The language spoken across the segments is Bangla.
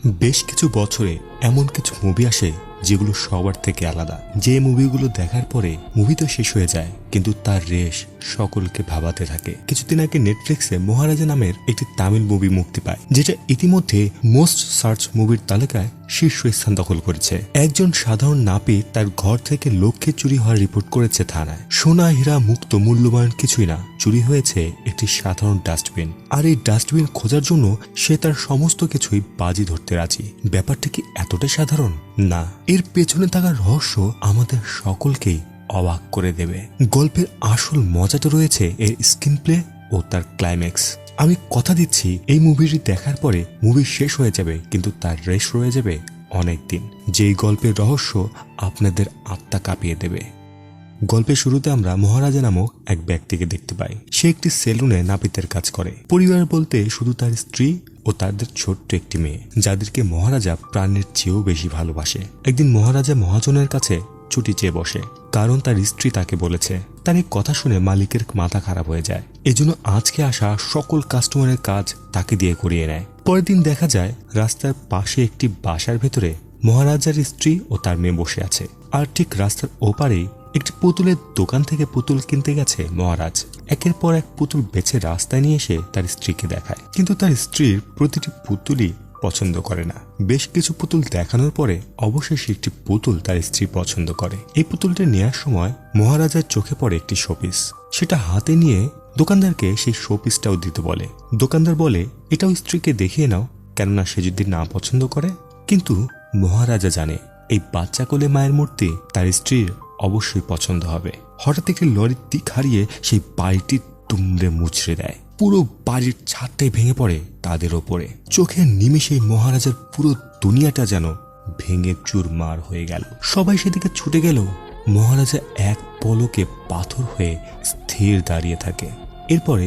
বেশ কিছু বছরে এমন কিছু মুভি আসে যেগুলো সবার থেকে আলাদা। যে মুভিগুলো দেখার পরে মুভি তো শেষ হয়ে যায়, কিন্তু তার রেশ সকলকে ভাবাতে থাকে। কিছুদিন আগে নেটফ্লিক্সে মহারাজা নামের একটি তামিল মুভি মুক্তি পায়, যেটা ইতিমধ্যে মোস্ট সার্চ মুভির তালিকায় শীর্ষ স্থান দখল করেছে। একজন সাধারণ নাপিত তার ঘর থেকে লক্ষ্যে চুরি হওয়ার রিপোর্ট করেছে থানায়। সোনা হীরা মুক্ত মূল্যবান কিছুই না, চুরি হয়েছে একটি সাধারণ ডাস্টবিন। আর এই ডাস্টবিন খোঁজার জন্য সে তার সমস্ত কিছুই বাজি ধরতে রাজি। ব্যাপারটা কি এতটাই সাধারণ? না, এর পেছনে থাকা রহস্য আমাদের সকলকেই অবাক করে দেবে। গল্পের আসল মজাটা রয়েছে এর স্ক্রিন প্লে ও তার ক্লাইম্যাক্স। আমি কথা দিচ্ছি, এই মুভিটি দেখার পরে মুভি শেষ হয়ে যাবে, কিন্তু তার রেশ রয়ে যাবে অনেক দিন। যেই গল্পের রহস্য আপনাদের আত্মা কাঁপিয়ে দেবে। গল্পের শুরুতে আমরা মহারাজা নামক এক ব্যক্তিকে দেখতে পাই। সে একটি সেলুনে নাপিতের কাজ করে। পরিবার বলতে শুধু তার স্ত্রী ও তাদের ছোট্ট একটি মেয়ে, যাদেরকে মহারাজা প্রাণের চেয়েও বেশি ভালোবাসে। একদিন মহারাজা মহাজনের কাছে ছুটি চেয়ে বসে, কারণ তার স্ত্রী তাকে বলেছে। তার এই কথা শুনে মালিকের মাথা খারাপ হয়ে যায়। এজন্য আজকে আসা সকল কাস্টমারের কাজ তাকে দিয়ে করিয়ে নেয়। পরের দিন দেখা যায় রাস্তার পাশে একটি বাসার ভেতরে মহারাজার স্ত্রী ও তার মেয়ে বসে আছে। আর ঠিক রাস্তার ওপারেই একটি পুতুলের দোকান থেকে পুতুল কিনতে গেছে মহারাজ। একের পর এক পুতুল বেছে রাস্তায় নিয়ে এসে তার স্ত্রীকে দেখায়, কিন্তু তার স্ত্রীর প্রতিটি পুতুলই পছন্দ করে না। বেশ কিছু পুতুল দেখানোর পরে অবশেষে একটি পুতুল তার স্ত্রী পছন্দ করে। এই পুতুলটা নেওয়ার সময় মহারাজার চোখে পড়ে একটি শোপিস। সেটা হাতে নিয়ে দোকানদারকে সেই শোপিসটাও দিতে বলে। দোকানদার বলে, এটাও স্ত্রীকে দেখিয়ে নাও, কেননা সে যদি না পছন্দ করে। কিন্তু মহারাজা জানে এই বাচ্চা কোলে মায়ের মূর্তি তার স্ত্রীর অবশ্যই পছন্দ হবে। হঠাৎ একটি লরির দিক হারিয়ে সেই বাড়িটি তুমড়ে মুচড়ে দেয়। পুরো বাড়ির ছাদটাই ভেঙে পড়ে তাদের ওপরে। চোখের নিমেষেই মহারাজার পুরো দুনিয়াটা যেন ভেঙে চুরমার হয়ে গেল। সবাই সেদিকে ছুটে গেল। মহারাজা এক পলকে পাথর হয়ে স্থির দাঁড়িয়ে থাকে। এরপরে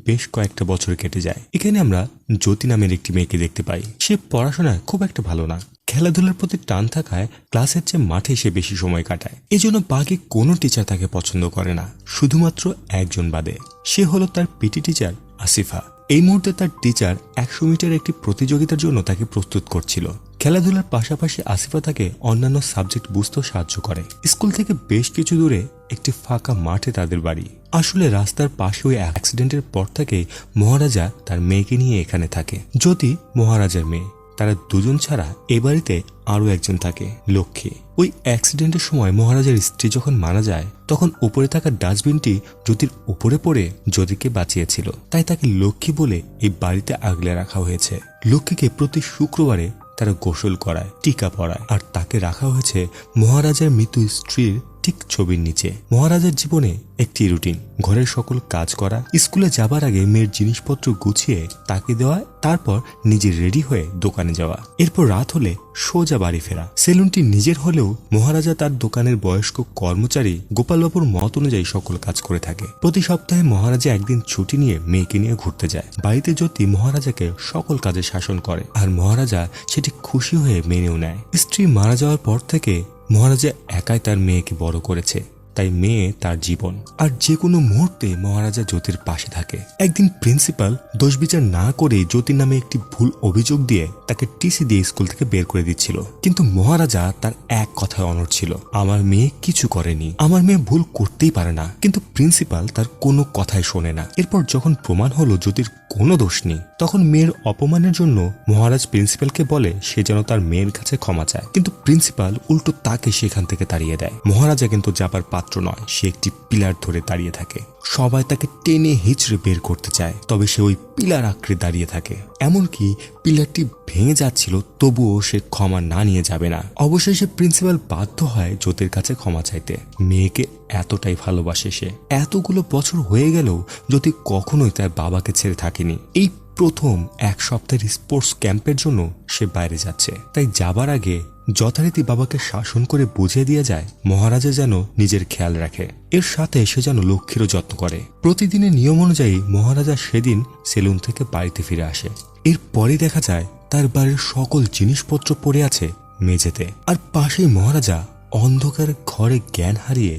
বেশ কয়েকটা বছর কেটে যায়। এখানে আমরা জ্যোতি নামের একটি মেয়েকে দেখতে পাই। সে পড়াশোনায় খুব একটা ভালো না। খেলাধুলার প্রতি টান থাকায় ক্লাসের চেয়ে মাঠে সে বেশি সময় কাটায়। এজন্য বাকি কোনো টিচার তাকে পছন্দ করে না, শুধুমাত্র একজন বাদে। সে হলো তার পিটি টিচার আসিফা। এই মুহূর্তে তার টিচার 100 মিটার একটি প্রতিযোগিতার জন্য তাকে প্রস্তুত করছিল। খেলাধুলার পাশাপাশি আসিফা তাকে অন্যান্য সাবজেক্ট বুঝতেও সাহায্য করে। স্কুল থেকে বেশ কিছু দূরে একটি ফাঁকা মাঠে তাদের বাড়ি। আসলে রাস্তার পাশে ওই অ্যাক্সিডেন্টের পর থেকে মহারাজা তার মেয়েকে নিয়ে এখানে থাকে। জ্যোতি মহারাজার মেয়ে। তারা দুজন ছাড়া এ বাড়িতে আরো একজন থাকে, লক্ষ্মী। ওই অ্যাক্সিডেন্টের সময় মহারাজার স্ত্রী যখন মারা যায়, তখন উপরে থাকা ডাস্টবিনটি জ্যোতির উপরে পড়ে জ্যোতিকে বাঁচিয়েছিল। তাই তাকে লক্ষ্মী বলে এই বাড়িতে আগলে রাখা হয়েছে। লক্ষ্মীকে প্রতি শুক্রবারে তারা গোসল করায়, টিকা পরায়, আর তাকে রাখা হয়েছে মহারাজার মৃত স্ত্রীর ঠিক ছবির নিচে। মহারাজার জীবনে একটি রুটিন: ঘরের সকল কাজ করা, স্কুলে যাবার আগে মেয়ের জিনিসপত্র গুছিয়ে তাকে দেওয়া, তারপর নিজে রেডি হয়ে দোকানে যাওয়া। এরপর রাত হলে সোজা বাড়ি ফেরা। সেলুনটি নিজের হলেও মহারাজা তার দোকানের বয়স্ক কর্মচারী গোপালবাবুর মত অনুযায়ী সকল কাজ করে থাকে। প্রতি সপ্তাহে মহারাজা একদিন ছুটি নিয়ে মেয়েকে নিয়ে ঘুরতে যায়। বাড়িতে জ্যোতি মহারাজাকে সকল কাজে শাসন করে, আর মহারাজা সেটি খুশি হয়ে মেনেও নেয়। স্ত্রী মারা যাওয়ার পর থেকে মহারাজা একাই তার মেয়েকে বড় করেছে, তাই মেয়ে তার জীবন। আর যে কোনো মুহূর্তে মহারাজা জ্যোতির পাশে থাকে। একদিন প্রিন্সিপাল দোষ বিচার না করে জ্যোতির নামে একটি ভুল অভিযোগ দিয়ে তাকে টিসি দিয়ে স্কুল থেকে বের করে দিচ্ছিল। কিন্তু মহারাজা তার এক কথায় অনড় ছিল, আমার মেয়ে কিছু করেনি, আমার মেয়ে ভুল করতেই পারে না। কিন্তু প্রিন্সিপাল তার কোনো কথাই শোনে না। এরপর যখন প্রমাণ হলো জ্যোতির কোনো দোষ নেই, তখন মেয়ের অপমানের জন্য মহারাজ প্রিন্সিপালকে বলে সে যেন তার মেয়ের কাছে ক্ষমা চায়। কিন্তু প্রিন্সিপাল উল্টো তাকে সেখান থেকে তাড়িয়ে দেয়। মহারাজা কিন্তু যাবার পাত্র নয়, সে একটি পিলার ধরে দাঁড়িয়ে থাকে। সবাই তাকে টেনে হিচড়ে বের করতে চায়, তবে সে ওই পিলার আঁকড়ে দাঁড়িয়ে থাকে। এমনকি পিলারটি ভেঙে যাচ্ছিল, তবুও সে ক্ষমা না নিয়ে যাবে না। অবশেষে প্রিন্সিপাল বাধ্য হয় জ্যোতির কাছে ক্ষমা চাইতে। মেয়েকে এতটাই ভালোবাসে সে। এতগুলো বছর হয়ে গেলেও জ্যোতি কখনোই তার বাবাকে ছেড়ে থাকেনি। এই প্রথম এক সপ্তাহের স্পোর্টস ক্যাম্পের জন্য সে বাইরে যাচ্ছে। তাই যাবার আগে যথারীতি বাবাকে শাসন করে বুঝিয়ে দিয়ে যায় মহারাজা যেন নিজের খেয়াল রাখে। এর সাথে সে যেন লক্ষ্মীরও যত্ন করে। প্রতিদিনের নিয়ম অনুযায়ী মহারাজা সেদিন সেলুন থেকে বাড়িতে ফিরে আসে। এরপরই দেখা যায় তার বাড়ির সকল জিনিসপত্র পড়ে আছে মেঝেতে, আর পাশেই মহারাজা অন্ধকার ঘরে জ্ঞান হারিয়ে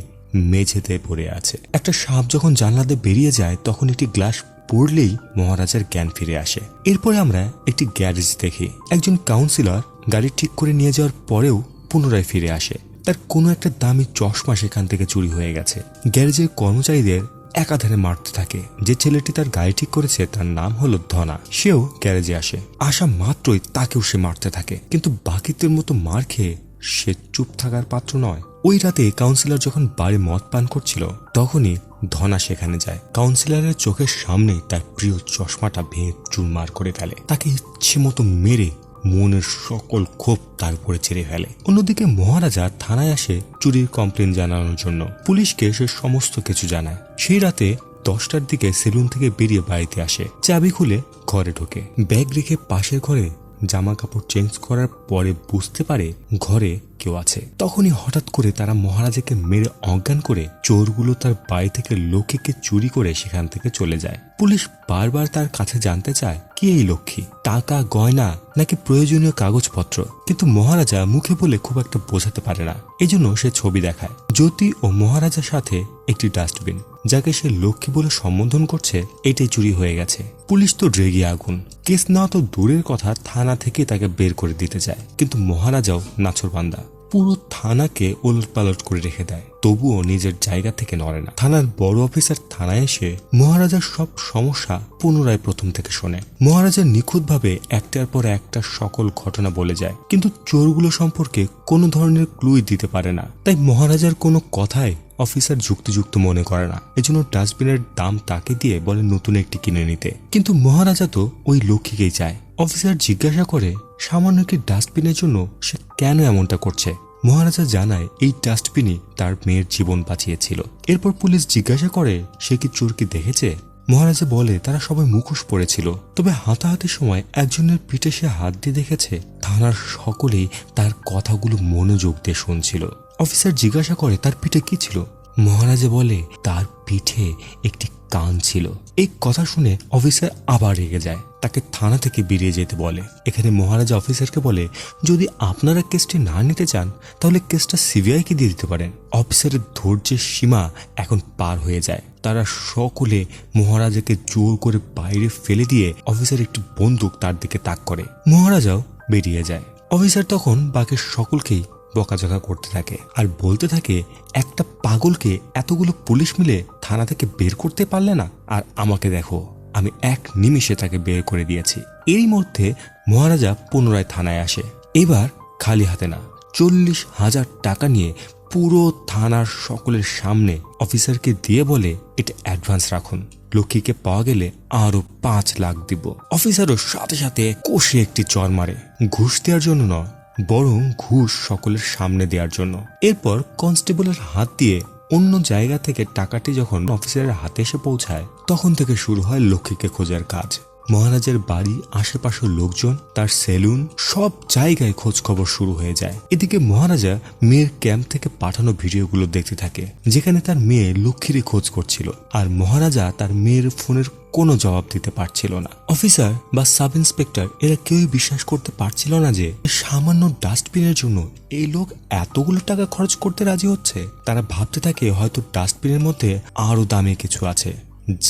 মেঝেতে পড়ে আছে। একটা সাপ যখন জানলা দিয়ে বেরিয়ে যায়, তখন একটি গ্লাস পড়লেই মহারাজার জ্ঞান ফিরে আসে। এরপরে আমরা একটি গ্যারেজ দেখি। একজন কাউন্সিলর গাড়ি ঠিক করে নিয়ে যাওয়ার পরেও পুনরায় ফিরে আসে। তার কোনো একটা দামি চশমা সেখান থেকে চুরি হয়ে গেছে। গ্যারেজের কর্মচারীদের একাধারে মারতে থাকে। যে ছেলেটি তার গাড়ি ঠিক করেছে তার নাম হলো ধনা। সেও গ্যারেজে আসে। আসা মাত্রই তাকেও সে মারতে থাকে, কিন্তু বাকিদের মতো মার খেয়ে সে চুপ থাকার পাত্র নয়। ওই রাতে কাউন্সিলর যখন বাড়ি মদ পান করছিল তখনই ধনা সেখানে যায়। কাউন্সিলরের চোখের সামনেই তার প্রিয় চশমাটা ভেঙে চুরমার করে ফেলে। তাকে ইচ্ছে মতো মেরে মনের সকল ক্ষোভ তার উপরে ছেড়ে ফেলে। অন্যদিকে মহারাজা থানায় আসে চুরির কমপ্লেন জানানোর জন্য। পুলিশকে সে সমস্ত কিছু জানায়। সেই রাতে 10টার দিকে সেলুন থেকে বেরিয়ে বাড়িতে আসে। চাবি খুলে ঘরে ঢোকে। ব্যাগ রেখে পাশের ঘরে জামা কাপড় চেঞ্জ করার পরে বুঝতে পারে ঘরে কেউ আছে। তখনই হঠাৎ করে তারা মহারাজাকে মেরে অজ্ঞান করে চোরগুলো তার বাড়ি থেকে লক্ষ্মীকে চুরি করে সেখান থেকে চলে যায়। পুলিশ বারবার তার কাছে জানতে চায় কি এই লক্ষ্মী, টাকা গয়না নাকি প্রয়োজনীয় কাগজপত্র, কিন্তু মহারাজা মুখে বলে খুব একটা বোঝাতে পারে না। এজন্য সে ছবি দেখায় জ্যোতি ও মহারাজার সাথে একটি ডাস্টবিন, যাকে সে লক্ষ্মী বলে সম্বোধন করছে, এটাই চুরি হয়ে গেছে। পুলিশ তো রেগে আগুন। কেস নেওয়া তো দূরের কথা, থানা থেকে তাকে বের করে দিতে চায়, কিন্তু মহারাজাও নাছোড়বান্দা। পুরো থানাকে ওলটপালট করে রেখে দেয়, তবুও নিজের জায়গা থেকে নড়ে না। থানার বড় অফিসার থানায় এসে মহারাজার সব সমস্যা পুনরায় প্রথম থেকে শোনে। মহারাজা নিখুঁতভাবে একটার পর একটা সকল ঘটনা বলে যায়, কিন্তু চোরগুলো সম্পর্কে কোনো ধরনের ক্লুই দিতে পারে না। তাই মহারাজার কোনো কথায় অফিসার যুক্তিযুক্ত মনে করে না। এজন্য ডাস্টবিনের দাম তাকে দিয়ে বলে নতুন একটি কিনে নিতে, কিন্তু মহারাজা তো ওই লক্ষ্মীকেই চায়। অফিসার জিজ্ঞাসা করে সামান্য একটি ডাস্টবিনের জন্য সে কেন এমনটা করছে। মহারাজা জানায় এই ডাস্টবিনই তার মেয়ের জীবন বাঁচিয়েছিল। এরপর পুলিশ জিজ্ঞাসা করে সে কি চোরকে দেখেছে। মহারাজা বলে তারা সবাই মুখোশ পড়েছিল, তবে হাতাহাতির সময় একজনের পিঠে সে হাত দিয়ে দেখেছে। থানার সকলেই তার কথাগুলো মনোযোগ দিয়ে শুনছিল। অফিসার জিজ্ঞাসা করে তার পিঠে কি ছিল। মহারাজা বলে তার পিঠে একটি কান ছিল। এই কথা শুনে অফিসার আবার রেগে যায়, তাকে থানা থেকে বেরিয়ে যেতে বলে। এখানে মহারাজা অফিসারকে বলে যদি আপনারা কেসটি না নিতে চান তাহলে কেসটা সিবিআইকে দিয়ে দিতে পারেন। অফিসারের ধৈর্যের সীমা এখন পার হয়ে যায়। তারা সকলে মহারাজাকে জোর করে বাইরে ফেলে দিয়ে অফিসার একটি বন্দুক তার দিকে তাক করে। মহারাজাও বেরিয়ে যায়। অফিসার তখন বাকি সকলকেই বকাঝকা করতে থাকে আর বলতে থাকে একটা পাগলকে এতগুলো পুলিশ মিলে থানা থেকে বের করতে পারলে না, আর আমাকে দেখো আমি এক নিমিষে তাকে বের করে দিয়েছি। এরই মধ্যে মহারাজা পুনরায় থানায় আসে। এবার খালি হাতে না, 40,000 টাকা নিয়ে পুরো থানার সকলের সামনে অফিসারকে দিয়ে বলে এটা অ্যাডভান্স রাখুন, লক্ষ্মীকে পাওয়া গেলে আরো 5 লাখ দিব। অফিসারও সাথে সাথে কষে একটি চর মারে, ঘুষ দেওয়ার জন্য নয় বরং ঘুষ সকলের সামনে দেওয়ার জন্য। এরপর কনস্টেবলের হাত দিয়ে অন্য জায়গা থেকে টাকাটি যখন অফিসারের হাতে এসে পৌঁছায় তখন থেকে শুরু হয় লক্ষ্মীকে খোঁজার কাজ। মহারাজের বাড়ি, আশেপাশের লোকজন, তার সেলুন, সব জায়গায় খোঁজ খবর শুরু হয়ে যায়। এদিকে মহারাজা মেয়ের ক্যাম্প থেকে পাঠানো ভিডিওগুলো দেখতে থাকে, যেখানে তার মেয়ে লক্ষ্মীরই খোঁজ করছিল, আর মহারাজা তার মেয়ের ফোনের কোনো জবাব দিতে পারছিল না। অফিসার বা সাব ইন্সপেক্টর এরা কেউই বিশ্বাস করতে পারছিল না যে সামান্য ডাস্টবিনের জন্য এই লোক এতগুলো টাকা খরচ করতে রাজি হচ্ছে। তারা ভাবতে থাকে হয়তো ডাস্টবিনের মধ্যে আরো দামি কিছু আছে,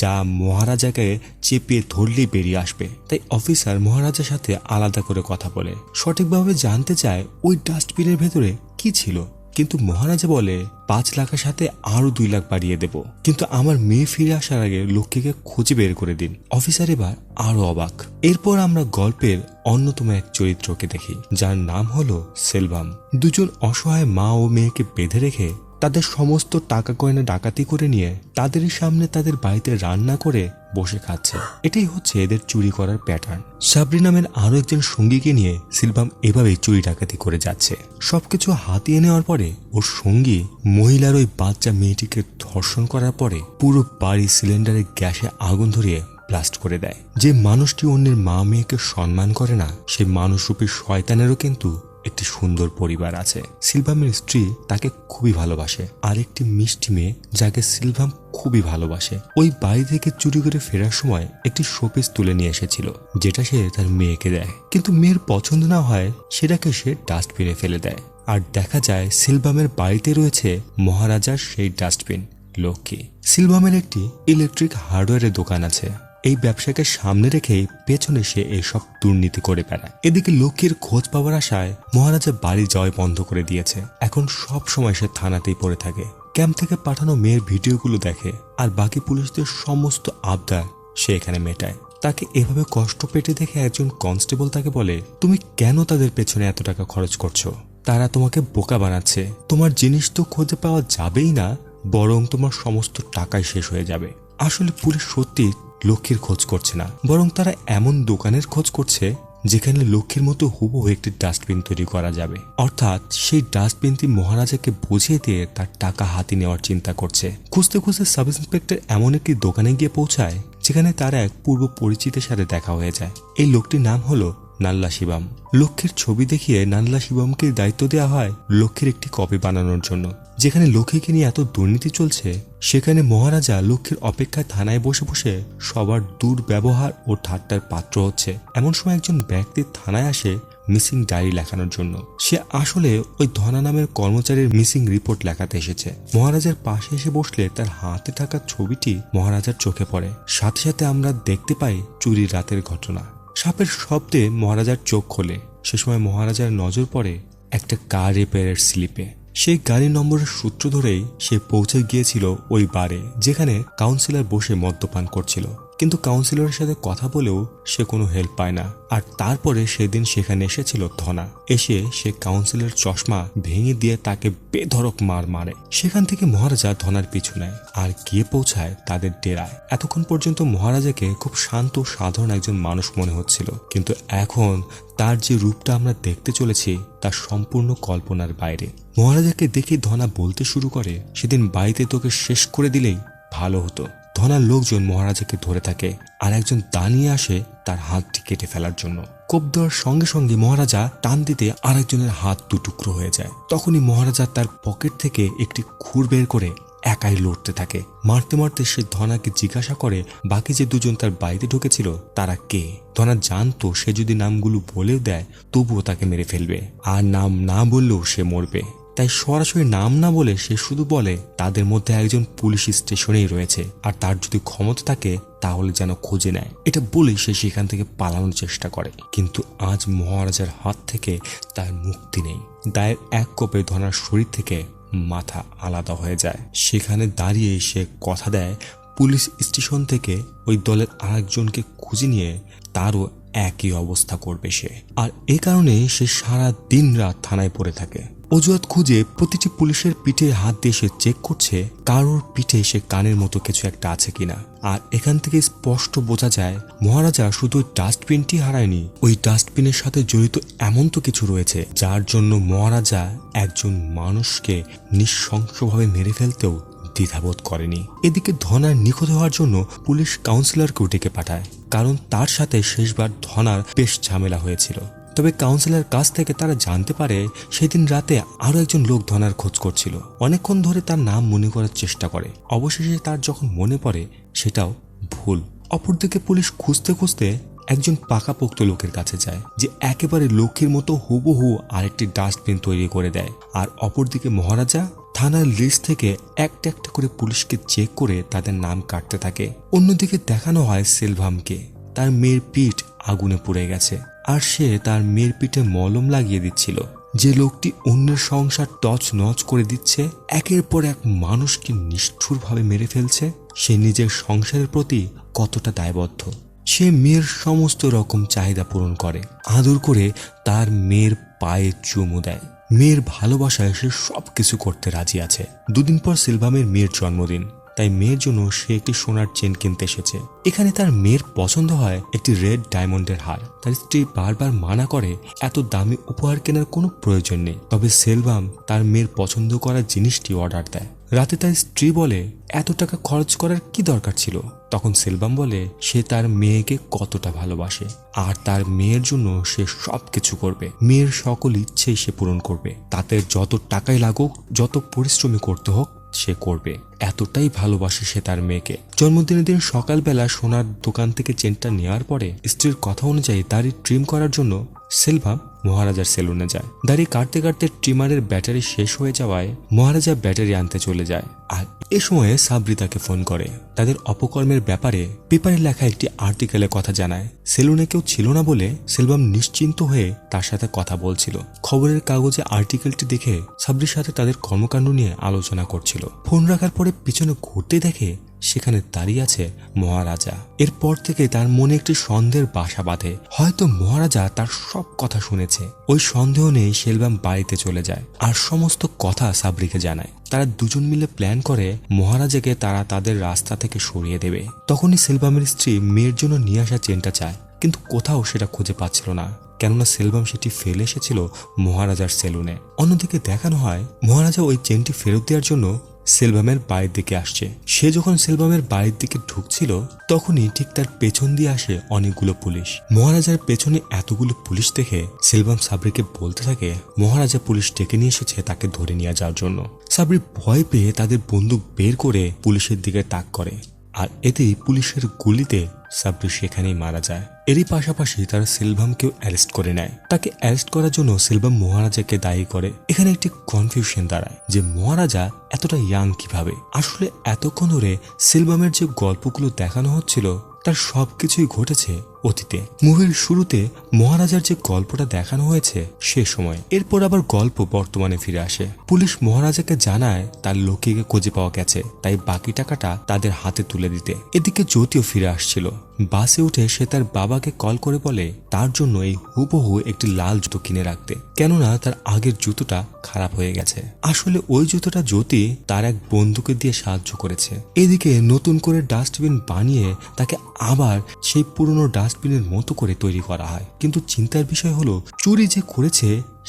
যা মহারাজাকে চেপে ধরলেই বেরিয়ে আসবে। তাই অফিসার মহারাজার সাথে আলাদা করে কথা বলে সঠিকভাবে জানতে চায় ওই ডাস্টবিনের ভেতরে কি ছিল। কিন্তু মহারাজা বলে 5 লাখের সাথে আরো 2 লাখ বাড়িয়ে দেব, কিন্তু আমার মেয়ে ফিরে আসার আগে লক্ষ্মীকে খুঁজে বের করে দিন। অফিসার এবার আরো অবাক। এরপর আমরা গল্পের অন্যতম এক চরিত্রকে দেখি, যার নাম হলো সেলভাম। দুজন অসহায় মা ও মেয়েকে বেঁধে রেখে তাদের সমস্ত টাকা গয়না ডাকাতি করে নিয়ে তাদেরই সামনে তাদের বাড়িতে রান্না করে বসে খাচ্ছে। এটাই হচ্ছে এদের চুরি করার প্যাটার্ন। সাবরি নামের আরো একজন সঙ্গীকে নিয়ে সিলভাম এভাবেই চুরি ডাকাতি করে যাচ্ছে। সবকিছু হাতিয়ে নেওয়ার পরে ওর সঙ্গী মহিলার ওই বাচ্চা মেয়েটিকে ধর্ষণ করার পরে পুরো বাড়ি সিলিন্ডারে গ্যাসে আগুন ধরিয়ে ব্লাস্ট করে দেয়। যে মানুষটি অন্যের মা মেয়েকে সম্মান করে না, সেই মানুষরূপী শয়তানেরও কিন্তু একটি সুন্দর পরিবার আছে। সিলভামের স্ত্রী তাকে খুবই ভালোবাসে, আর একটি মিষ্টি মেয়ে যাকে সিলভাম খুবই ভালোবাসে। ওই বাড়ি থেকে চুরি করে ফেরার সময় একটি শোপিস তুলে নিয়ে এসেছিল, যেটা সে তার মেয়েকে দেয়, কিন্তু মেয়ের পছন্দ না হয় সেটাকে সে ডাস্টবিনে ফেলে দেয়। আর দেখা যায় সিলভামের বাড়িতে রয়েছে মহারাজার সেই ডাস্টবিন লক্ষ্মী। সিলভামের একটি ইলেকট্রিক হার্ডওয়্যারের দোকান আছে। এই ব্যবসাকে সামনে রেখে পেছনে সে এসব দুর্নীতি করে বেড়ায়। এদিকে লক্ষ্মীর খোঁজ পাওয়ার আশায় মহারাজা বাড়ি যাওয়া বন্ধ করে দিয়েছে। এখন সব সময় সে থানাতেই পড়ে থাকে। ক্যাম্প থেকে পাঠানো মেয়ের ভিডিওগুলো দেখে আর বাকি পুলিশদের সমস্ত আবদার সে এখানে মেটায়। তাকে এভাবে কষ্ট পেটে দেখে একজন কনস্টেবল তাকে বলে, তুমি কেন তাদের পেছনে এত টাকা খরচ করছো? তারা তোমাকে বোকা বানাচ্ছে। তোমার জিনিস তো খুঁজে পাওয়া যাবেই না, বরং তোমার সমস্ত টাকাই শেষ হয়ে যাবে। আসলে পুলিশ সত্যি লক্ষ্মীর খোঁজ করছে না, বরং তারা এমন দোকানের খোঁজ করছে যেখানে লক্ষ্মীর মতো হুবহু একটি ডাস্টবিন তৈরি করা যাবে। অর্থাৎ সেই ডাস্টবিনটি মহারাজাকে বুঝিয়ে দিয়ে তার টাকা হাতে নেওয়ার চিন্তা করছে। খুঁজতে খুঁজতে সাব ইন্সপেক্টর এমন একটি দোকানে গিয়ে পৌঁছায় যেখানে তার এক পূর্ব পরিচিতের সাথে দেখা হয়ে যায়। এই লোকটির নাম হলো নাল্লা শিবম। লক্ষ্মীর ছবি দেখিয়ে নাল্লা শিবমকে দায়িত্ব দেওয়া হয় লক্ষ্মীর একটি কপি বানানোর জন্য। যেখানে লক্ষ্মীকে নিয়ে এত দুর্নীতি চলছে সেখানে মহারাজা লক্ষ্মীর অপেক্ষায় থানায় বসে বসে সবার দুর্ব্যবহার ও ঠাট্টার পাত্র হচ্ছে। এমন সময় একজন ব্যক্তি থানায় আসে মিসিং ডায়েরি লেখানোর জন্য। সে আসলে ওই ধনা নামের কর্মচারীর মিসিং রিপোর্ট লেখাতে এসেছে। মহারাজার পাশে এসে বসলে তার হাতে থাকা ছবিটি মহারাজার চোখে পড়ে। সাথে সাথে আমরা দেখতে পাই চুরির রাতের ঘটনা। সাপের শব্দে মহারাজার চোখ খোলে। সে সময় মহারাজার নজর পড়ে একটা কার রিপেয়ারের স্লিপে। সেই গাড়ির নম্বরের সূত্র ধরেই সে পৌঁছে গিয়েছিল ওই বারে যেখানে কাউন্সিলর বসে মদ্যপান করছিল। কিন্তু কাউন্সিলরের সাথে কথা বলেও সে কোনো হেল্প পায় না। আর তারপরে সেদিন সেখানে এসেছিল ধনা। এসে সে কাউন্সিলর চশমা ভেঙে দিয়ে তাকে বেধড়ক মারে। সেখান থেকে মহারাজা ধনার পিছু নেয় আর গিয়ে পৌঁছায় তাদের ডেরায়। এতক্ষণ পর্যন্ত মহারাজাকে খুব শান্ত সাধারণ একজন মানুষ মনে হচ্ছিল, কিন্তু এখন তার যে রূপটা আমরা দেখতে চলেছি তা সম্পূর্ণ কল্পনার বাইরে। মহারাজাকে দেখে ধনা বলতে শুরু করে, সেদিন বাড়িতে তোকে শেষ করে দিলেই ভালো হতো। ধনার লোকজন মহারাজাকে ধরে থাকে আর একজন দাঁড়িয়ে আসে তার হাতটি কেটে ফেলার জন্য। কোপ দেওয়ার সঙ্গে সঙ্গে মহারাজা টান দিতে আরেকজনের হাত দুটুকরো হয়ে যায়। তখনই মহারাজা তার পকেট থেকে একটি খুর বের করে একাই লড়তে থাকে। মারতে মারতে সে ধনাকে জিজ্ঞাসা করে বাকি যে দুজন তার বাড়িতে ঢুকেছিল তারা কে। ধনা জানতো সে যদি নামগুলো বলেও দেয় তবুও তাকে মেরে ফেলবে, আর নাম না বললেও সে মরবে। তাই সরাসরি নাম না বলে সে শুধু বলে তাদের মধ্যে একজন পুলিশ স্টেশনেই রয়েছে আর তার যদি ক্ষমতা থাকে তাহলে যেন খুঁজে নেয়। এটা বলেই সে সেখান থেকে পালানোর চেষ্টা করে, কিন্তু আজ মহারাজার হাত থেকে তার মুক্তি নেই। দায়ের এক কোপে ধনার শরীর থেকে মাথা আলাদা হয়ে যায়। সেখানে দাঁড়িয়ে সে কথা দেয় পুলিশ স্টেশন থেকে ওই দলের আরেকজনকে খুঁজে নিয়ে তারও একই অবস্থা করবে সে। আর এ কারণে সে সারা দিন রাত থানায় পড়ে থাকে। অজুহাত খুঁজে প্রতিটি পুলিশের পিঠে হাত দিয়ে সে চেক করছে কারোর পিঠে সে কানের মতো কিছু একটা আছে কিনা। আর এখান থেকে স্পষ্ট বোঝা যায় মহারাজা শুধু ওই ডাস্টবিনটি হারায়নি, ওই ডাস্টবিনের সাথে জড়িত এমন তো কিছু রয়েছে যার জন্য মহারাজা একজন মানুষকে নৃশংসভাবে মেরে ফেলতেও দ্বিধাবোধ করেনি। এদিকে ধনার নিখোঁজ হওয়ার জন্য পুলিশ কাউন্সিলরকেও ডেকে পাঠায়, কারণ তার সাথে শেষবার ধনার বেশ ঝামেলা হয়েছিল। তবে কাউন্সিলর কাছ থেকে তারা জানতে পারে সেদিন রাতে আরো একজন লোক ধনার খোঁজ করছিল। অনেকক্ষণ ধরে তার নাম মনে করার চেষ্টা করে, অবশেষে তার যখন মনে পড়ে সেটাও ভুল। অপরদিকে পুলিশ খুঁজতে খুঁজতে একজন পাকাপোক্ত লোকের কাছে যায় যে একেবারে লক্ষ্মীর মতো হুবহু আরেকটি ডাস্টবিন তৈরি করে দেয়। আর অপরদিকে মহারাজা থানার লিস্ট থেকে একটা একটা করে পুলিশকে চেক করে তাদের নাম কাটতে থাকে। অন্যদিকে দেখানো হয় সেলভামকে। তার মেয়ের পিঠ আগুনে পুড়ে গেছে আর সে তার মেয়ের পিঠে মলম লাগিয়ে দিচ্ছিল। যে লোকটি অন্যের সংসার তছনছ করে দিচ্ছে, একের পর এক মানুষকে নিষ্ঠুরভাবে মেরে ফেলছে, সে নিজের সংসারের প্রতি কতটা দায়বদ্ধ। সে মেয়ের সমস্ত রকম চাহিদা পূরণ করে, আদর করে তার মেয়ের পায়ে চুমু দেয়। মেয়ের ভালোবাসায় সে সবকিছু করতে রাজি আছে। দুদিন পর সিলভামের মেয়ের জন্মদিন, তাই মেয়ের জন্য সে একটি সোনার চেন কিনতে এসেছে। এখানে তার মেয়ের পছন্দ হয় একটি রেড ডায়মন্ডের হার। তার স্ত্রী বারবার মানা করে এত দামি উপহার কেনার কোনো প্রয়োজন নেই, তবে সেলভাম তার মেয়ের পছন্দ করা জিনিসটি অর্ডার দেয়। রাতে তার স্ত্রী বলে এত টাকা খরচ করার কি দরকার ছিল। তখন সেলভাম বলে সে তার মেয়েকে কতটা ভালোবাসে আর তার মেয়ের জন্য সে সবকিছু করবে। মেয়ের সকল ইচ্ছেই সে পূরণ করবে, তাতে যত টাকাই লাগুক, যত পরিশ্রমী করতে হোক সে করবে। এতটাই ভালোবাসে সে তার মেয়েকে। জন্মদিনের দিন সকালবেলা সোনার দোকান থেকে চেনটা নেওয়ার পরে স্ত্রীর কথা অনুযায়ী দাড়ি ট্রিম করার জন্য সেলভাম মহারাজার সেলুনে যায়। দাড়ি কাটতে কাটতে ট্রিমারের ব্যাটারি শেষ হয়ে যাওয়ায় মহারাজা ব্যাটারি আনতে চলে যায়। আর এ সময়ে সাবরি তাকে ফোন করে তাদের অপকর্মের ব্যাপারে পেপারে লেখা একটি আর্টিকেলের কথা জানায়। সেলুনে কেউ ছিল না বলে সেলভাম নিশ্চিন্ত হয়ে তার সাথে কথা বলছিল। খবরের কাগজে আর্টিকেলটি দেখে সাবরির সাথে তাদের কর্মকাণ্ড নিয়ে আলোচনা করছিল। ফোন রাখার পরে পিছনে ঘুরতে দেখে সেখানে দাঁড়িয়ে আছে মহারাজা। এরপর থেকে তার মনে একটি সন্দেহের বাসা বাঁধে, হয়তো মহারাজা তার সব কথা শুনেছে। ওই সন্দেহ নেই সেলভাম বাড়িতে চলে যায় আর সমস্ত কথা সাবরিকে জানায়। তারা দুজন মিলে প্ল্যান করে মহারাজাকে তারা তাদের রাস্তা থেকে সরিয়ে দেবে। তখনই সেলভামের স্ত্রী মেয়ের জন্য নিয়ে আসা চেনটা চায়, কিন্তু কোথাও সেটা খুঁজে পাচ্ছিল না, কেননা সেলভাম সেটি ফেলে এসেছিল মহারাজার সেলুনে। অন্যদিকে দেখানো হয় মহারাজা ওই চেনটি ফেরত দেওয়ার জন্য সেলভামের বাড়ির দিকে আসছে। সে যখন সেলভামের বাড়ির দিকে ঢুকছিল তখনই ঠিক তার পেছন দিয়ে আসে অনেকগুলো পুলিশ। মহারাজার পেছনে এতগুলো পুলিশ দেখে সেলভাম সাবরিকে বলতে থাকে মহারাজা পুলিশ ডেকে নিয়ে এসেছে তাকে ধরে নিয়ে যাওয়ার জন্য। সাবরি ভয় পেয়ে তাদের বন্দুক বের করে পুলিশের দিকে তাক করে, আর এতেই পুলিশের গুলিতে সাবরি সেখানেই মারা যায়। এরই পাশাপাশি তারা সেলভামকেও অ্যারেস্ট করে নেয়। তাকে অ্যারেস্ট করার জন্য সেলভাম মহারাজাকে দায়ী করে। এখানে একটি কনফিউশন দাঁড়ায় যে মহারাজা এতটা ইয়াং কিভাবে। আসলে এতক্ষণ ধরে সেলভামের যে গল্পগুলো দেখানো হচ্ছিল তার সবকিছুই ঘটেছে অতীতে। মুভির শুরুতে মহারাজার যে গল্পটা দেখানো হয়েছে সে সময়, এরপর আবার গল্প বর্তমানে ফিরে আসে। পুলিশ মহারাজাকে জানায় তার লোককে খুঁজে পাওয়া গেছে, তাই বাকি টাকাটা তাদের হাতে তুলে দিতে। এদিকে জ্যোতিও ফিরে আসছিল। বাসে উঠে সে তার বাবাকে কল করে বলে তার জন্য এই হুবহু একটি লাল জুতো কিনে রাখতে, কেননা তার আগের জুতোটা খারাপ হয়ে গেছে। আসলে ওই জুতোটা জ্যোতি তার এক বন্ধুকে দিয়ে সাহায্য করেছে। এদিকে নতুন করে ডাস্টবিন বানিয়ে তাকে আবার সেই পুরনো ডাস্টবিনের মতো করে তৈরি করা হয়। কিন্তু চিন্তার বিষয় হলো চুরি যে করেছে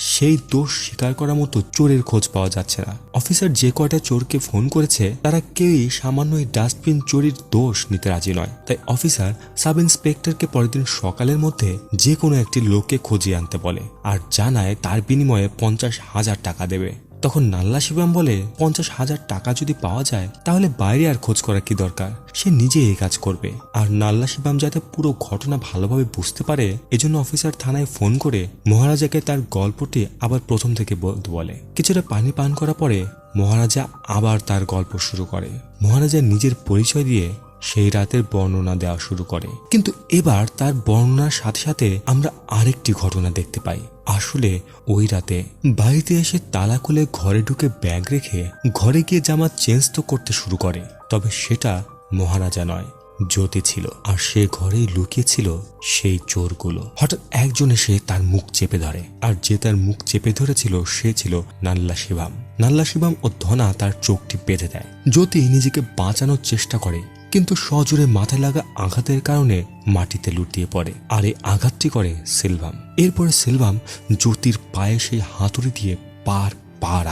সেই দোষ স্বীকার করার মতো চোরের খোঁজ পাওয়া যাচ্ছে না। অফিসার যে কয়টা চোরকে ফোন করেছে তারা কেউই সামান্য এই ডাস্টবিন চুরির দোষ নিতে রাজি নয়। তাই অফিসার সাব ইন্সপেক্টরকে পরের দিন সকালের মধ্যে যে কোনো একটি লোককে খুঁজিয়ে আনতে বলে আর জানায় তার বিনিময়ে 50,000 টাকা দেবে। তখন নাল্লা শিবাম বলে 50,000 টাকা যদি পাওয়া যায় তাহলে বাইরে আর খোঁজ করার কি দরকার, সে নিজে এই কাজ করবে। আর নাল্লা শিবাম যাতে পুরো ঘটনা ভালোভাবে বুঝতে পারে এজন্য অফিসার থানায় ফোন করে মহারাজাকে তার গল্পটি আবার প্রথম থেকে বলতে বলে। কিছুটা পানি পান করার পরে মহারাজা আবার তার গল্প শুরু করে। মহারাজা নিজের পরিচয় দিয়ে সেই রাতের বর্ণনা দেওয়া শুরু করে, কিন্তু এবার তার বর্ণনার সাথে সাথে আমরা আরেকটি ঘটনা দেখতে পাই। আসলে ওই রাতে বাড়িতে এসে তালা খুলে ঘরে ঢুকে ব্যাগ রেখে ঘরে গিয়ে জামা চেঞ্জ তো করতে শুরু করে, তবে সেটা মহারাজা নয়, জ্যোতি ছিল। আর সে ঘরেই লুকিয়েছিল সেই চোরগুলো। হঠাৎ একজন এসে তার মুখ চেপে ধরে, আর যে তার মুখ চেপে ধরেছিল সে ছিল নাল্লা শিবাম। নাল্লা শিবাম ও ধনা তার চোখটি বেঁধে দেয়। জ্যোতি নিজেকে বাঁচানোর চেষ্টা করে, কিন্তু সজোরে মাথায় লাগা আঘাতের কারণে মাটিতে লুটিয়ে পড়ে, আর এই আঘাতটি করে সেলভাম। এরপরে সেলভাম জ্যোতির পায়ে সেই হাতুড়ি দিয়ে পার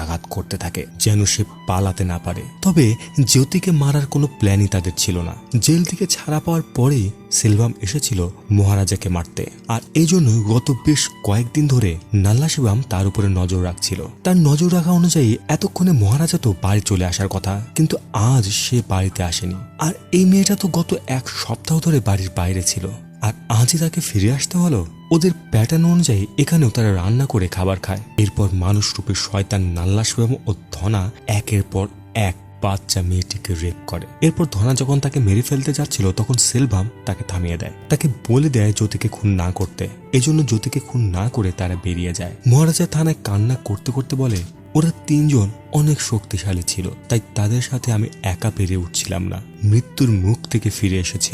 আঘাত করতে থাকে যেন সে পালাতে না পারে। তবে জ্যোতিকে মারার কোনো প্ল্যানই তাদের ছিল না। জেল থেকে ছাড়া পাওয়ার পরেই সেলভাম এসেছিল মহারাজাকে মারতে, আর এই জন্য গত বেশ কয়েকদিন ধরে নাল্লা শিবাম তার উপরে নজর রাখছিল। তার নজর রাখা অনুযায়ী এতক্ষণে মহারাজা তো বাড়ি চলে আসার কথা, কিন্তু আজ সে বাড়িতে আসেনি। আর এই মেয়েটা তো গত 1 সপ্তাহ ধরে বাড়ির বাইরে ছিল, আর আজই তাকে ফিরে আসতে হলো। ওদের প্যাটার্ন অনুযায়ী এখানেও তারা রান্না করে খাবার খায়। এরপর মানুষ রূপে শয়তান নাল্লা শিবাম ও ধনা একের পর এক বাচ্চা মেয়েটিকে রেপ করে। এরপর ধনা যখন তাকে মেরে ফেলতে যাচ্ছিল তখন সেলভাম তাকে থামিয়ে দেয়, তাকে বলে দেয় জ্যোতিকে খুন না করতে। এজন্য জ্যোতিকে খুন না করে তারা বেরিয়ে যায়। মহারাজা থানায় কান্না করতে করতে বলে ওরা 3 জন অনেক শক্তিশালী ছিল, তাই তাদের সাথে আমি একা পেরে উঠছিলাম না। মৃত্যুর মুখ থেকে ফিরে এসেছি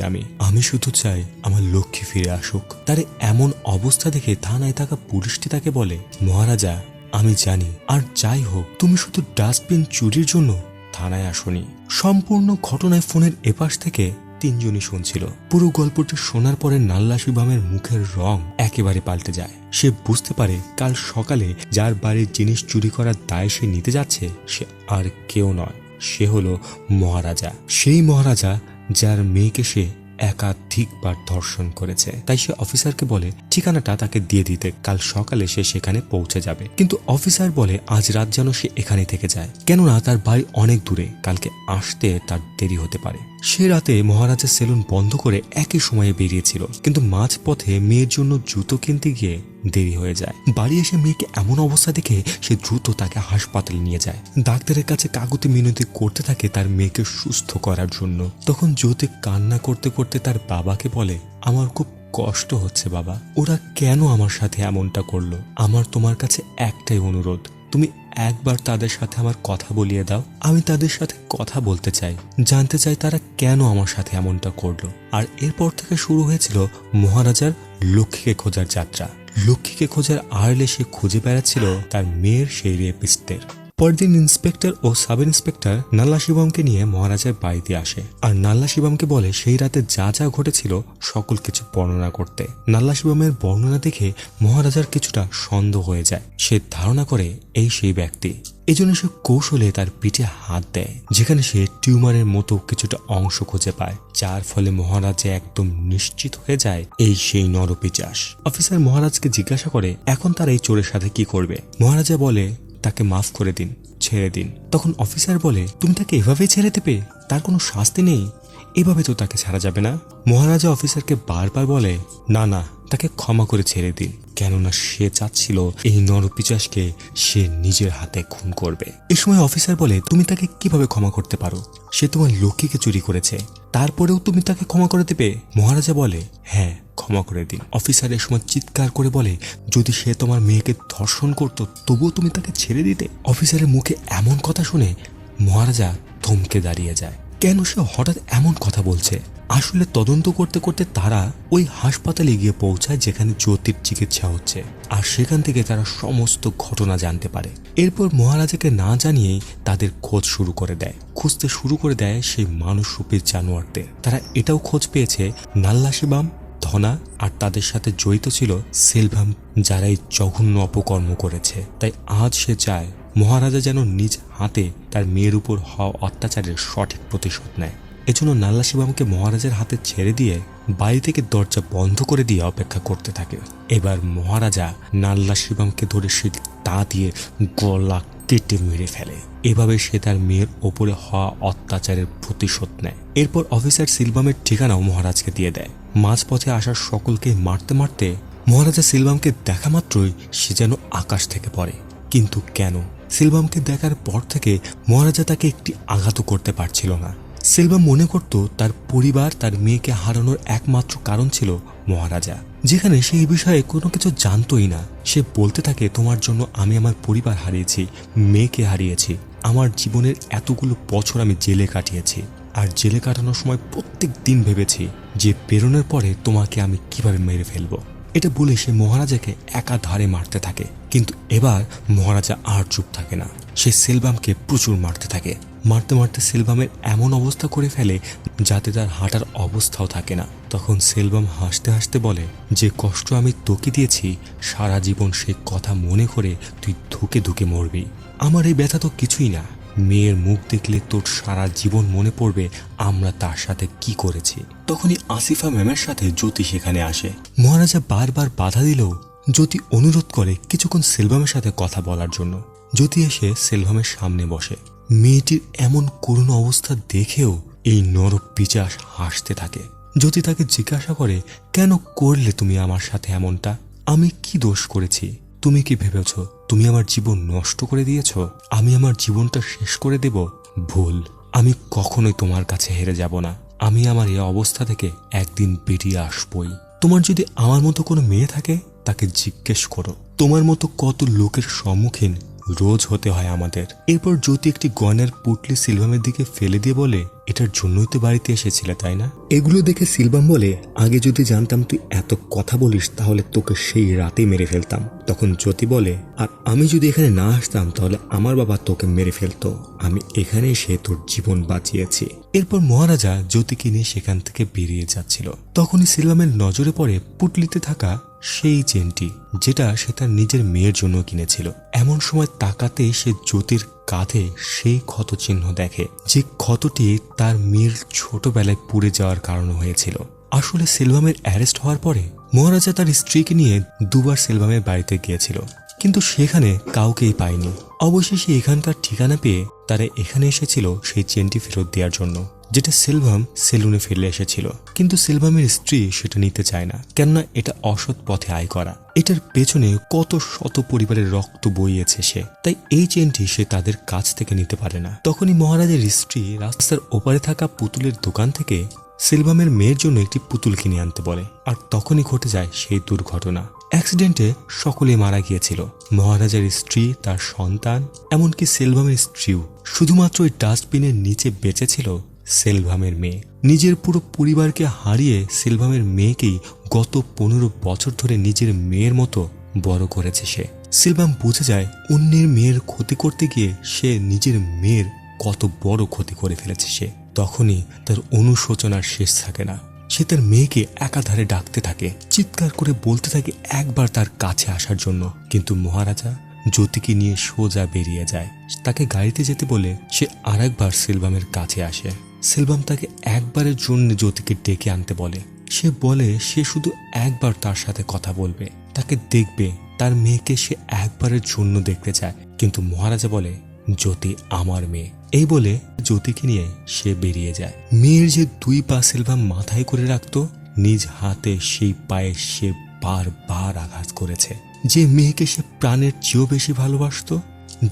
আমি শুধু চাই আমার লক্ষ্মী ফিরে আসুক। তার এমন অবস্থা দেখে থানায় থাকা পুলিশটি তাকে বলে মহারাজা আমি জানি, আর যাই হোক তুমি শুধু ডাস্টবিন চুরির জন্য থানায় আসনি। সম্পূর্ণ ঘটনায় ফোনের এপাশ থেকে 3 জনই শুনছিল। পুরো গল্পটি শোনার পরে নাল্লা শিবামের মুখের রং একেবারে পাল্টে যায়। সে বুঝতে পারে কাল সকালে যার বাড়ির জিনিস চুরি করার দায় সে নিতে যাচ্ছে সে আর কেউ নয়, সে হলো মহারাজা। সেই মহারাজা যার মেয়েকে সে একাধিকবার ধর্ষণ করেছে। তাই সে অফিসারকে বলে ঠিকানাটা তাকে দিয়ে দিতে, কাল সকালে সে সেখানে পৌঁছে যাবে। কিন্তু অফিসার বলে আজ রাত যেন সে এখানে থেকে যায়, কেননা তার বাড়ি অনেক দূরে, কালকে আসতে তার দেরি হতে পারে। সে রাতে মহারাজা সেলুন বন্ধ করে একই সময়ে বেরিয়েছিল, কিন্তু মাঝপথে মেয়ের জন্য জুতো কিনতে গিয়ে দেরি হয়ে যায়। বাড়ি এসে মেয়েকে এমন অবস্থা দেখে সে দ্রুত তাকে হাসপাতালে নিয়ে যায়। ডাক্তারের কাছে কাকুতি মিনতি করতে থাকে তার মেয়েকে সুস্থ করার জন্য। তখন জ্যোতি কান্না করতে করতে তার বাবাকে বলে, আমার খুব কষ্ট হচ্ছে বাবা, ওরা কেন আমার সাথে এমনটা করলো? আমার তোমার কাছে একটাই অনুরোধ, তুমি একবার তাদের সাথে আমার কথা বলিয়ে দাও। আমি তাদের সাথে কথা বলতে চাই, জানতে চাই তারা কেন আমার সাথে এমনটা করলো। আর এরপর থেকে শুরু হয়েছিল মহারাজার লক্ষ্মীকে খোঁজার যাত্রা। লক্ষ্মীকে খোঁজার আড়ালে সে খুঁজে বেড়াচ্ছিল তার মেয়ের সেই রেপিস্টদের। পরদিন ইন্সপেক্টর ও সাব ইন্সপেক্টর নাল্লা শিবমকে নিয়ে মহারাজার বাড়িতে আসে আর নাল্লা শিবমকে বলে সেই রাতে যা যা ঘটেছিল সকল কিছু বর্ণনা করতে। নাল্লা শিবমের বর্ণনা দেখে মহারাজার কিছুটা সন্দেহ হয়ে যায়। সে ধারণা করে এই সেই ব্যক্তি। এজন্য সে কৌশলে তার পিঠে হাত দেয়, যেখানে সে টিউমারের মতো কিছুটা অংশ খুঁজে পায়, যার ফলে মহারাজা একদম নিশ্চিত হয়ে যায় এই সেই নরপিশাচ। অফিসার মহারাজকে জিজ্ঞাসা করে এখন তার এই চোরের সাথে কি করবে। মহারাজা বলে তাকে মাফ করে দিন, ছেড়ে দিন। তখন অফিসার বলে, তুমি তাকে এভাবেই ছেড়ে দেবে? তার কোনো শাস্তি নেই, এভাবে তো তাকে ছাড়া যাবে না। মহারাজা অফিসারকে বারবার বলে, না না, তাকে ক্ষমা করে ছেড়ে দিন, কেননা সে চাচ্ছিল এই নরপিশাচকে সে নিজের হাতে খুন করবে। এ সময় অফিসার বলে, তুমি তাকে কিভাবে ক্ষমা করতে পারো? সে তোমার লক্ষ্মীকে চুরি করেছে, তারপরেও তুমি তাকে ক্ষমা করে দেবে? মহারাজা বলে, হ্যাঁ, ক্ষমা করে দিন। অফিসার এ সময় চিৎকার করে বলে, যদি সে তোমার মেয়েকে ধর্ষণ করতো তবুও তুমি তাকে ছেড়ে দিতে? অফিসারের মুখে এমন কথা শুনে মহারাজা থমকে দাঁড়িয়ে যায়। কেন সে হঠাৎ এমন কথা বলছে? আসলে তদন্ত করতে করতে তারা ওই হাসপাতালে গিয়ে পৌঁছায় যেখানে জ্যোতির চিকিৎসা হচ্ছে, আর সেখান থেকে তারা সমস্ত ঘটনা জানতে পারে। এরপর মহারাজাকে না জানিয়েই তাদের খোঁজ শুরু করে দেয়, খুঁজতে শুরু করে দেয় সেই মানুষরূপী জানোয়ারদের। তারা এটাও খোঁজ পেয়েছে নাল্লা শিবম, ধনা আর তাদের সাথে জড়িত ছিল সেলভাম, যারা এই জঘন্য অপকর্ম করেছে। তাই আজ সে চায় মহারাজা যেন নিজ হাতে তার মেয়ের উপর হওয়া অত্যাচারের সঠিক প্রতিশোধ নেয়। এজন্য নাল্লা শিবমকে মহারাজার হাতে ছেড়ে দিয়ে বাড়ি থেকে দরজা বন্ধ করে দিয়ে অপেক্ষা করতে থাকে। এবার মহারাজা নাল্লা শিবমকে ধরে সে তা দিয়ে গলা কেটে মেরে ফেলে। এভাবে সে তার মেয়ের ওপরে হওয়া অত্যাচারের প্রতিশোধ নেয়। এরপর অফিসার সিলভামের ঠিকানাও মহারাজকে দিয়ে দেয়। মাঝপথে আসার সকলকে মারতে মারতে মহারাজা সিলভামকে দেখা মাত্রই সে যেন আকাশ থেকে পড়ে। কিন্তু কেন? সিলভামকে দেখার পর থেকে মহারাজা তাকে একটি আঘাতও করতে পারছিল না। সিলভাম মনে করত তার পরিবার তার মেয়েকে হারানোর একমাত্র কারণ ছিল মহারাজা, যেখানে সে এই বিষয়ে কোনো কিছু জানতই না। সে বলতে থাকে, তোমার জন্য আমি আমার পরিবার হারিয়েছি, মেয়েকে হারিয়েছি, আমার জীবনের এতগুলো বছর আমি জেলে কাটিয়েছি, আর জেলে কাটানোর সময় প্রত্যেক দিন ভেবেছি যে বেরোনোর পরে তোমাকে আমি কিভাবে মেরে ফেলবো। এটা বলে সে মহারাজাকে একাধারে মারতে থাকে। কিন্তু এবার মহারাজা আর চুপ থাকে না, সে সিলভামকে প্রচুর মারতে থাকে। মারতে মারতে সিলভামের এমন অবস্থা করে ফেলে যাতে তার হাঁটার অবস্থাও থাকে না। তখন সিলভাম হাসতে হাসতে বলে, যে কষ্ট আমি তোকে দিয়েছি সারা জীবন সেই কথা মনে করে তুই ধুকে ধুকে মরবি। আমার এই ব্যথা তো কিছুই না, মেয়ের মুখ দেখলে তোর সারা জীবন মনে পড়বে আমরা তার সাথে কি করেছি। তখনই আসিফা ম্যামের সাথে জ্যোতি সেখানে আসে। মহারাজা বারবার বাধা দিলেও জ্যোতি অনুরোধ করে কিছুক্ষণ সিলভামের সাথে কথা বলার জন্য। জ্যোতি এসে সিলভামের সামনে বসে। মেয়েটির এমন করুণ অবস্থা দেখেও এই নরপিশাচ হাসতে থাকে। জ্যোতি তাকে জিজ্ঞাসা করে, কেন করলে তুমি আমার সাথে এমনটা? আমি কি দোষ করেছি? তুমি কি ভেবেছ তুমি আমার জীবন নষ্ট করে দিয়েছ? আমি আমার জীবনটা শেষ করে দেব? ভুল, আমি কখনোই তোমার কাছে হেরে যাব না। আমি আমার এই অবস্থা থেকে একদিন বেরিয়ে আসবই। তোমার যদি আমার মতো কোনো মেয়ে থাকে তাকে জিজ্ঞেস করো, তোমার মতো কত লোকের সম্মুখীন রোজ হতে হয় আমাদের। এরপর জ্যোতি একটি গয়নার পুটলি সিলভামের দিকে ফেলে দিয়ে বলে, এটার জন্যই তো বাড়িতে এসেছিলে তাই না? এগুলো দেখে সিলভাম বলে, আগে যদি জানতাম তুই এত কথা বলিস তাহলে তোকে সেই রাতেই মেরে ফেলতাম। তখন জ্যোতি বলে, আর আমি যদি এখানে না আসতাম তাহলে আমার বাবা তোকে মেরে ফেলতো। আমি এখানে এসে তোর জীবন বাঁচিয়েছি। এরপর মহারাজা জ্যোতিকে নিয়ে সেখান থেকে বেরিয়ে যাচ্ছিল। তখনই সিলভামের নজরে পড়ে পুটলিতে থাকা সেই চেনটি, যেটা সে তার নিজের মেয়ের জন্য কিনেছিল। এমন সময় তাকাতে সে জ্যোতির কাঁধে সেই ক্ষত চিহ্ন দেখে, যে ক্ষতটি তার মেয়ের ছোটবেলায় পুড়ে যাওয়ার কারণ হয়েছিল। আসলে সিলভামের অ্যারেস্ট হওয়ার পরে মহারাজা তার স্ত্রীকে নিয়ে দুবার সিলভামের বাড়িতে গিয়েছিল, কিন্তু সেখানে কাউকেই পায়নি। অবশেষে এখানকার ঠিকানা পেয়ে তারা এখানে এসেছিল সেই চেনটি ফেরত দেওয়ার জন্য, যেটা সিলভাম সেলুনে ফেলে এসেছিল, কিন্তু সিলভামের স্ত্রী সেটা নিতে চায় না, কেননা এটা অসৎ পথে আয় করা। এটার পেছনে কত শত পরিবারের রক্ত বইয়েছে সে, তাই এই চেনটি সে তাদের কাছ থেকে নিতে পারে না। তখনই মহারাজের স্ত্রী রাস্তার ওপারে থাকা পুতুলের দোকান থেকে সিলভামের মেয়ের জন্য একটি পুতুল কিনে আনতে বলে, আর তখনই ঘটে যায় সেই দুর্ঘটনা। অ্যাক্সিডেন্টে সকলে মারা গিয়েছিল, মহারাজার স্ত্রী, তার সন্তান, এমনকি সিলভামের স্ত্রীও। শুধুমাত্র ওই ডাস্টবিনের নিচে বেঁচে ছিল সিলভামের মেয়ে। নিজের পুরো পরিবারকে হারিয়ে সিলভামের মেয়েকেই গত 15 বছর ধরে নিজের মেয়ের মতো বড় করেছে সে। সিলভাম বুঝে যায় অন্যের মেয়ের ক্ষতি করতে গিয়ে সে নিজের মেয়ের কত বড় ক্ষতি করে ফেলেছে সে। তখনই তার অনুশোচনার শেষ থাকে না। সে তার মেয়েকে একাধারে ডাকতে থাকে, চিৎকার করে বলতে থাকে একবার তার কাছে আসার জন্য, কিন্তু মহারাজা জ্যোতিকে নিয়ে সোজা বেরিয়ে যায়। তাকে গাড়িতে যেতে বলে সে আরেকবার সিলভামের কাছে আসে। সিলভাম তাকে একবারের জন্য জ্যোতিকে ডেকে আনতে বলে। সে বলে সে শুধু একবার তার সাথে কথা বলবে, তাকে দেখবে, তার মেয়েকে সে একবারের জন্য দেখতে চায়। কিন্তু মহারাজা বলে জ্যোতি আমার মেয়ে। এই বলে জ্যোতিকে নিয়ে সে বেরিয়ে যায়। মেয়ের যে 2 পা সিলভাম মাথায় করে রাখতো, নিজ হাতে সেই পায়ে সে বারবার আঘাত করেছে। যে মেয়েকে সে প্রাণের চেয়েও বেশি ভালোবাসতো,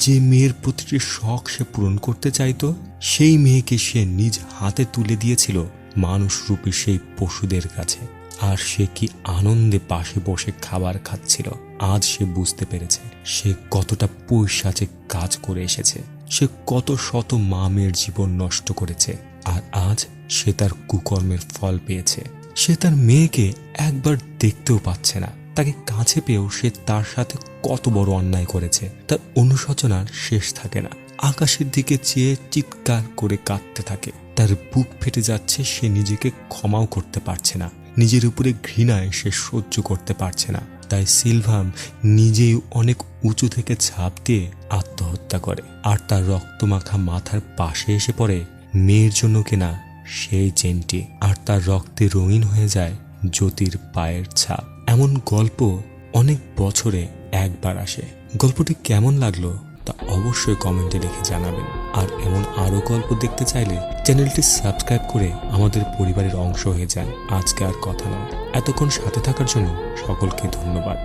যে মেয়ের প্রতিটি শখ সে পূরণ করতে চাইতো, সেই মেয়েকে সে নিজ হাতে তুলে দিয়েছিল মানুষ রূপী সেই পশুদের কাছে। আর সে কি আনন্দে পাশে বসে খাবার খাচ্ছিল। আজ সে বুঝতে পেরেছে সে কতটা পৈশাচিক কাজ করে এসেছে, সে কত শত মা মেয়ের জীবন নষ্ট করেছে, আর আজ সে তার কুকর্মের ফল পেয়েছে। সে তার মেয়েকে একবার দেখতেও পাচ্ছে না, তাকে কাছে পেয়েও সে তার সাথে কত বড় অন্যায় করেছে। তার অনুশোচনার শেষ থাকে না। আকাশের দিকে চেয়ে চিৎকার করে কাঁদতে থাকে। তার বুক ফেটে যাচ্ছে, সে নিজেকে ক্ষমাও করতে পারছে না। নিজের উপরে ঘৃণায় সে সহ্য করতে পারছে না। তাই সিলভাম নিজেই অনেক উঁচু থেকে ঝাঁপ দিয়ে আত্মহত্যা করে, আর তার রক্তমাখা মাথার পাশে এসে পড়ে মেয়ের জন্য কেনা সেই চেনটি, আর তার রক্তে রঙিন হয়ে যায় জ্যোতির পায়ের ছাপ। এমন গল্প অনেক বছরে একবার আসে। গল্পটি কেমন লাগলো তা অবশ্যই কমেন্টে লিখে জানাবেন। আর এমন আরো গল্প দেখতে চাইলে চ্যানেলটি সাবস্ক্রাইব করে আমাদের পরিবারের অংশ হয়ে যান। আজকে আর কথা নয়, এতক্ষণ সাথে থাকার জন্য সকলকে ধন্যবাদ।